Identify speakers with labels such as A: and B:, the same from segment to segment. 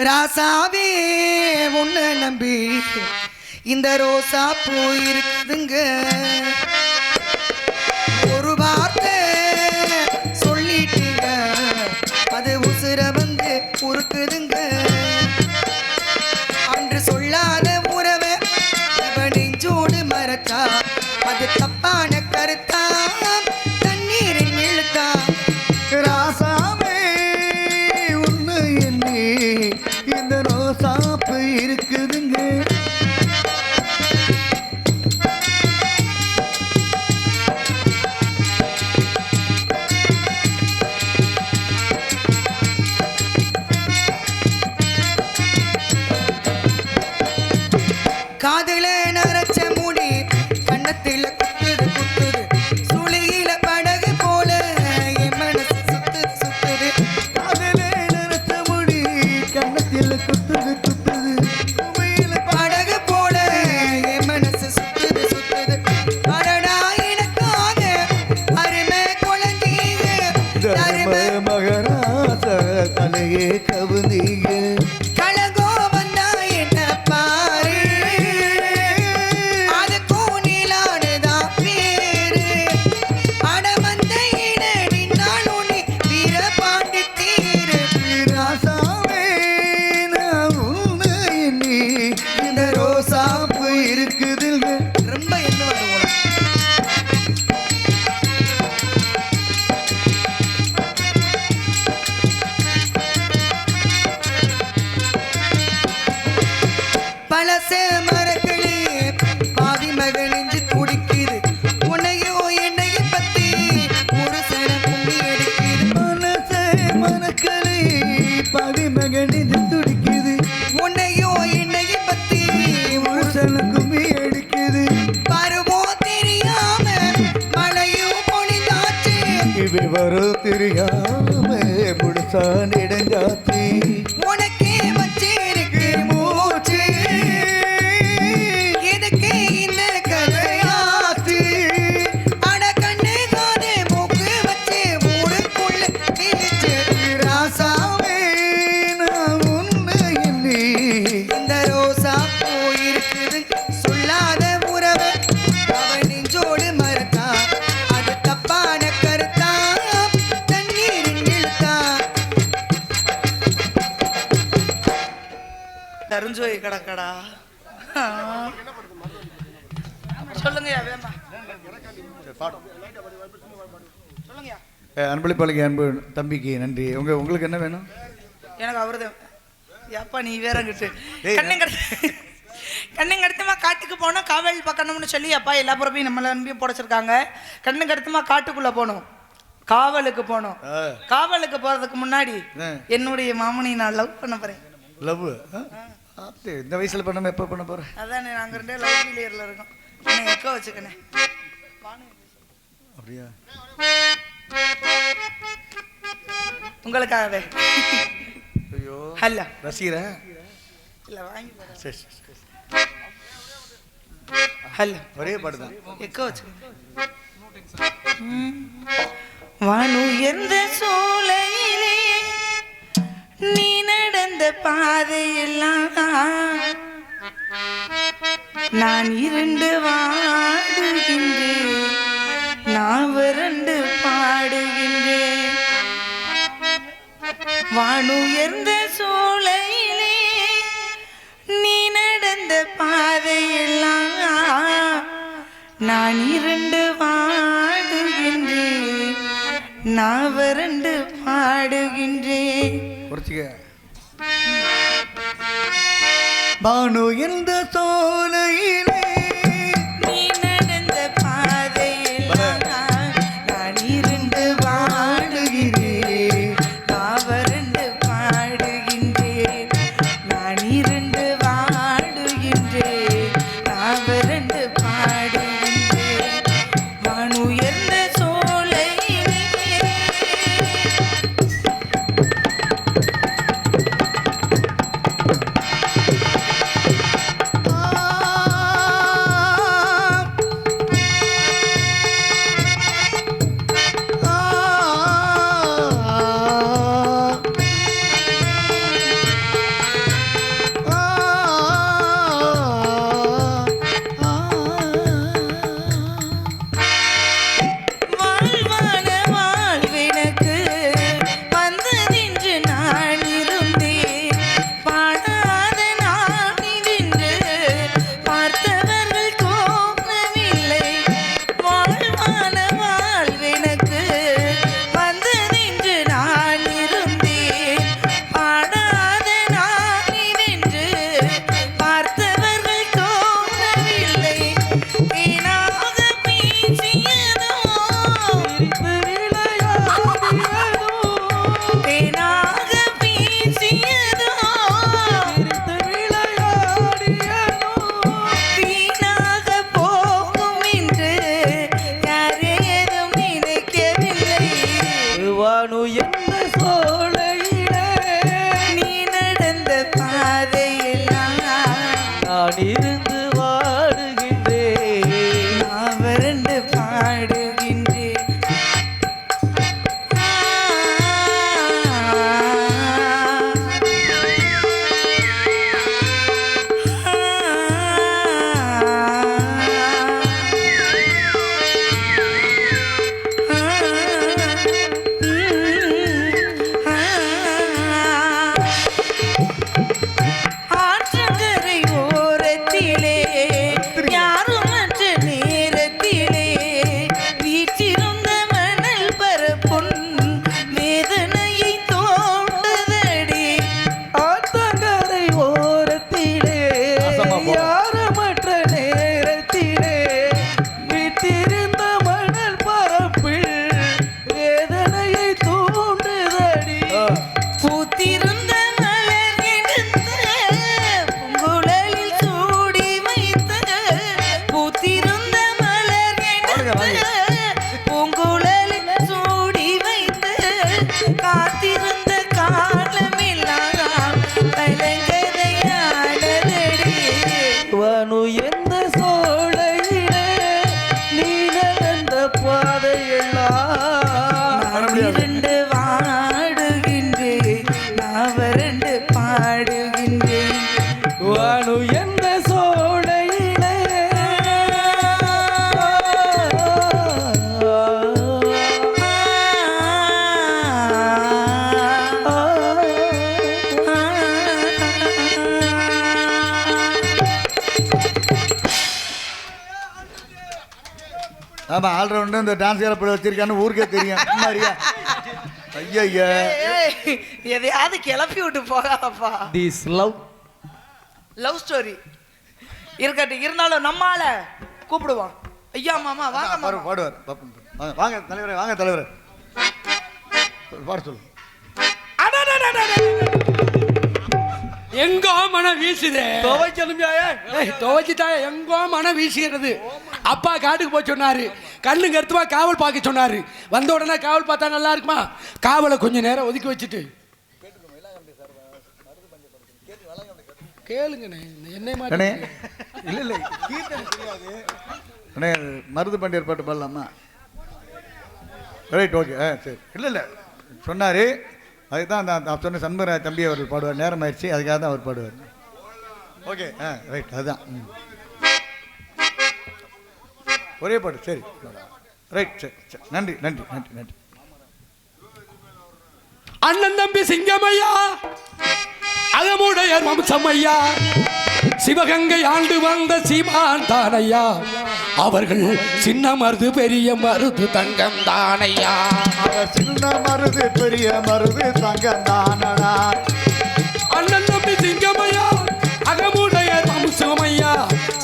A: ராசாவே உன்னை நம்பி இந்த ரோசா பூ இருக்குதுங்க. ஒரு வார்த்தை சொல்லிட்டீங்க, அது உசுர வந்து உருக்குதுங்க. அன்று சொல்லாத உறவை இவ நெஞ்சோடு மறத்தா, அது தப்பான கருத்தா, தண்ணீரில் இழுத்தா.
B: ராசாவே உன்னை எண்ணி இந்த ரோசாப்பு இருக்குதுங்க.
A: காதுல நரைச்ச முடி கண்ணத்தில் குத்துது குத்துது, சுழியில படகு போல என் மனசு சுத்துது சுத்துது.
B: காதுல நரைச்ச முடி கண்ணத்தில் குத்துது குத்துது, சுழியில
A: படகு போல என் மனசு சுத்துது சுத்துது. அடடா எனக்காக அருமை குழந்தீங்க,
B: தர்ம மகராச தலையே கவுந்தீங்க.
A: பழசே மரக்களே பாதி மகனிஞ்சு துடிக்குது, உன்னையோ என்னைய பத்தி ஒரு சன கும்பி அடிக்குது.
B: பழசே மரக்களே பாதி மகனிஞ்சு துடிக்குது,
A: உன்னையோ என்னைய பத்தி
B: ஒரு சன கும்பி அடிக்குது.
A: பருவோ தெரியாம மழையும் பொழிந்தாச்சு,
B: விவரம் தெரியாம முழுசா நெடுஞ்சாச்சு.
A: உனக்கே வச்சிருக்கு மூச்சு, எதுக்கு இந்த கதையாச்சு? அட கண்ணு காது மூக்கு வச்சு ஊருக்குள்ள கிழிச்சு.
B: ராசாவே நான் உன்னை எண்ணி
A: இந்த ரோசா பூ இருக்குது, சொல்லாத உறவை அவ நெஞ்சோடு மறத்தா, அது தப்பான கருத்தா, தண்ணீரில் இழுத்தா. தருஞ்சோய் கடக்கடா சொல்லுங்கய்யா வேமா சொல்லுங்கய்யா.
B: அன்பளிப்பாளைய அன்பு தம்பிக்கு நன்றி. உங்களுக்கு என்ன வேணும்?
A: எனக்கு அவருதான். ஏப்பா நீ வேறங்கிட்டு கண்ணுங்கடுத்துமா காட்டுக்கு போனோம், காவல் பார்க்கணும்னு சொல்லி அப்பா எல்லா புறப்பையும் நம்மளை அனுப்பி போடச்சிருக்காங்க. கண்ணுங்கடுத்துமா காட்டுக்குள்ள போனோம், காவலுக்கு போனோம். காவலுக்கு போறதுக்கு முன்னாடி என்னுடைய மாமனை நான் லவ் பண்ண போறேன்.
B: லவ் இந்த வயசுல பண்ணாம எப்ப பண்ண போற?
A: அதான் நாங்க ரெண்டே லவ் ஃபெயிலியர்ல இருக்கோம். என்ன எக்க வச்சுக்கனே
B: அப்படியா?
A: உங்களுக்காகவே.
B: ஐயோ
A: அல்ல
B: ரசிகரா
A: இல்ல வாங்கி போறேன்.
B: சரி சரி
A: அல்ல
B: ஒரே பாடுதான்
A: எக்க வச்சுக்கனே. வானு எந்த சூளையிலே நீ நடந்த பாதையெல்லாம் நான் இரண்டு வாடுகின்றேன், நான் வறண்டு பாடுகின்றேன். வானுயர்ந்த சூளையிலே நீ நடந்த பாதையெல்லாம் நான் இரண்டு வாடுகின்றேன், நான் வறண்டு பாடுகின்றேன்.
B: பானு எந்த சோலையிலே
A: நீ நடந்த பாதையெல்லாம் நான் இரண்டு வாடுகின்றேன், நான் வறண்டு பாடுகின்றேன், நான் இரண்டு வாடுகின்றேன், நான் வறண்டு பாடுகின்றேன். வானுயர்ந்த சோலையிலே ஆடுகின்றேன்
C: வானு என்ற சோலையிலே
B: ஆமாம் ஆல்ரவுண்டு இந்த டான்ஸ் ஏறப்பட வச்சிருக்கான்னு ஊருக்கே தெரியும் மாதிரியா ஐயா
A: எதையாவது கிளப்பி விட்டு போகாதப்பா
C: திஸ் லவ்
A: லவ் ஸ்டோரி இருக்கட்டும் இருந்தாலும் நம்மால கூப்பிடுவான் ஐயா மாமா வாங்க மாமா.
B: பாடுவார் வாங்க தலைவரே வாங்க தலைவரே பாட சொல்லு
C: எங்கோ மனம் வீசுதே துவைச்சிட்டாய எங்கோ மனம் வீசுகிறது. அப்பா காட்டுக்கு போய் சொன்னாரு, கண்ணு கருத்துமா காவல் பார்க்க சொன்னாரு. வந்த உடனே காவல் பார்த்தா நல்லா இருக்குமா? காவலை கொஞ்ச நேரம் ஒதுக்கி வச்சுட்டு கேளுங்கண்ணே. என்னை
B: அண்ணே இல்லை இல்லை அண்ணே மருது பண்டியர் பாட்டு பாடலாமா? ரைட் ஓகே சரி இல்லை இல்லை சொன்னார் அதுக்கு தான் நான் சொன்ன சண்முகராஜ் தம்பி அவர்கள் பாடுவார். நேரம் ஆயிடுச்சு அதுக்காக தான் அவர் பாடுவார். ஓகே ரைட் அதுதான் ஒரே பாடு சரி ரைட் சரி சரி நன்றி நன்றி நன்றி நன்றி.
C: அண்ணன் தம்பி சிங்கமையா அகமுடைய வம்சமையா சிவகங்கை ஆண்டு வந்த சீமான் தானையா அவர்கள் சின்ன மருது பெரிய மருது தங்கம் தானையா.
B: சின்ன மருது பெரிய மருது தங்கம் தானடா.
C: அண்ணன் தம்பி சிங்கமையா அகமுடைய வம்சமையா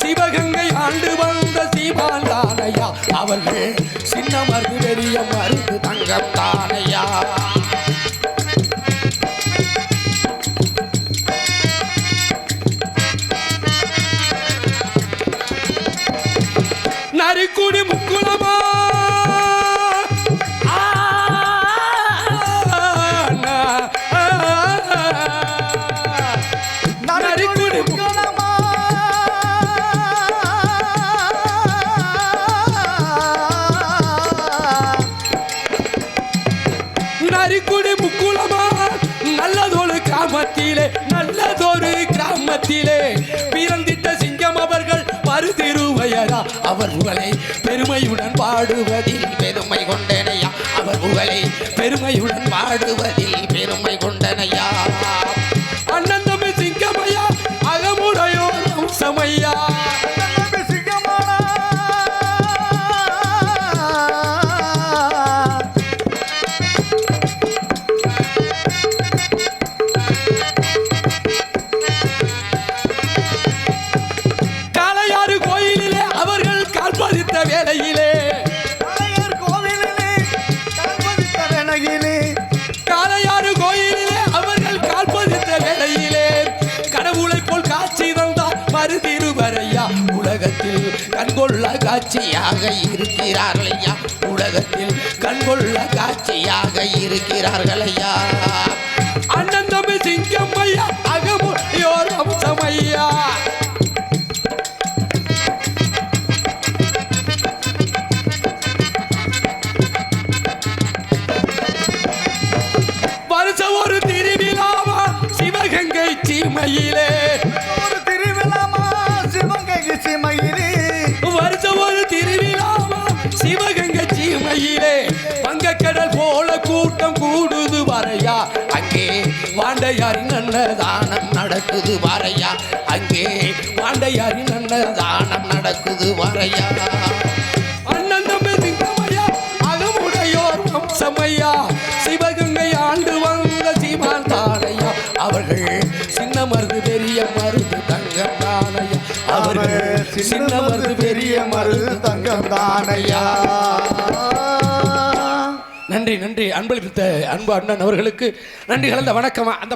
C: சிவகங்கை ஆண்டு வந்த சீமான் தானையா அவர்கள் சின்ன மருது பெரிய மருது தங்கம் தானையா. நரிக்குடி முக்குளமா நரிக்குடி முக்குளமா நரிக்குடி முக்குளமா நல்லதொரு கிராமத்திலே பிறந்திட்ட சிங்கம் அவர்கள் மருதிருவையரா அவர் புகழை பெருமையுடன் பாடுவதில் பெருமை கொண்டனையா அவர் புகழை பெருமையுடன் பாடுவதில் பெருமை கொண்டனையா. அண்ணன் தம்பி சிங்கமையா அகமுடையோர் வம்சமையா வேலையிலே காளையாறு கோயிலிலே அவர்கள் கால்பதித்த வேலையிலே கடவுளை போல் காட்சி தந்தார் மருதிருவரையா உலகத்தில் கண்கொள்ள காட்சியாக இருக்கிறார்கள் ஐயா உலகத்தில் கண்கொள்ள காட்சியாக இருக்கிறார்கள் ஐயா. அண்ணன் தம்பி சிங்கம்மையா அகமுடையோர் வம்சமையா ஒரு திருவிழாவா சிவகங்கை சீமையிலே ஒரு திருவிழாமா சிவகங்கை சீமையிலே வருஷம் ஒரு திருவிழாவா சிவகங்கை சீமையிலே வங்கக்கடல் போல கூட்டம் கூடுது வரையா அங்கே வாண்டையாரின் அன்னதானம் நடக்குது வரையா அங்கே வாண்டையாரின் அன்னதானம் நடக்குது வரையா. அண்ணன் தம்பி சிங்கமையா அகமுடையோர் வம்சமையா சிவகங்கை ஆண்டு வந்த சீமான் தானையா அவர்கள் சின்ன மருது பெரிய மருது தங்கம் தானையா அவர்கள் சின்ன மருது பெரிய மருது தங்கம் தானையா. நன்றி நன்றி அன்பளித்த அன்பு அண்ணன் அவர்களுக்கு நன்றி கலந்த வணக்கம். அந்த